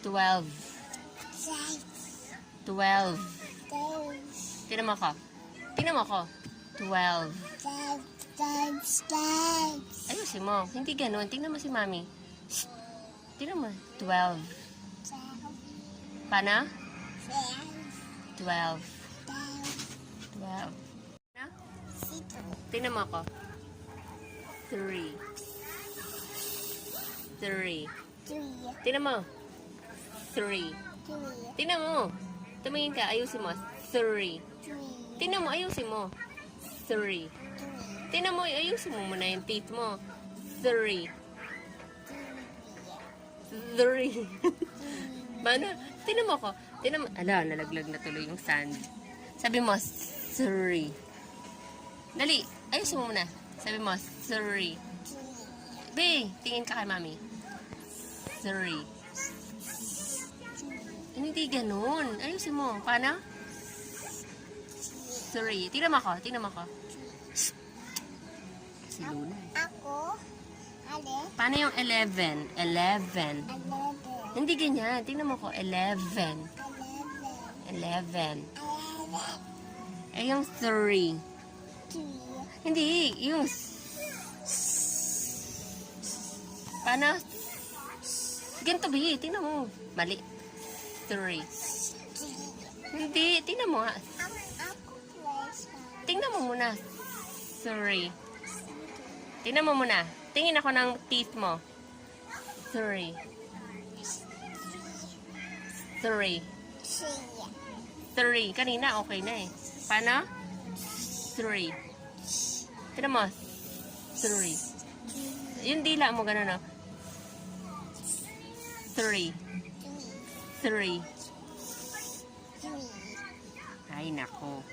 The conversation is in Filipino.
12. 12. 12. Tingnan mo ako. Tingnan mo ako. 12. Ayusin mo. Hindi ganun. Tingnan mo si Mami. Shh. Tingnan mo. 12. Paano? 12. 12. Na? Tingnan mo ako. 3. 3. Tingnan mo. 3. Tingnan mo. Tumingin ka. Ayusin mo. 3. Tingnan mo. Ayusin mo. 3. Tingnan mo. Ayusin mo muna yung teeth mo. 3. 3. Paano? Tingnan mo ako. Tingnan mo. Ala, nalaglag na tuloy yung sand. Sabi mo, 3. Dali. Ayusin mo muna. Sabi mo, 3. Be, tingin ka kay Mami. 3. Hindi ganun. Ayusin mo. Paano? 3. Tingnan mo ako. Tingnan mo ako. Si Luna. Ako? Ale? Paano yung 11? 11. 11. Hindi ganyan. Tingnan mo ko. 11. 11. Eh, yung 3. 3. Hindi. Yung... Paano? Ganito, Bi. Tingnan mo. Mali. 3. Hindi. Tingnan mo nga. Ako place. Tingnan mo muna. 3. Tingnan mo muna. Tingin ako ng teeth mo. 3. 3. 3. Kanina, okay na eh. Paano? 3. Tignan mo. 3. Yung dila mo, gano'n, no? 3. 3. Ay, nako.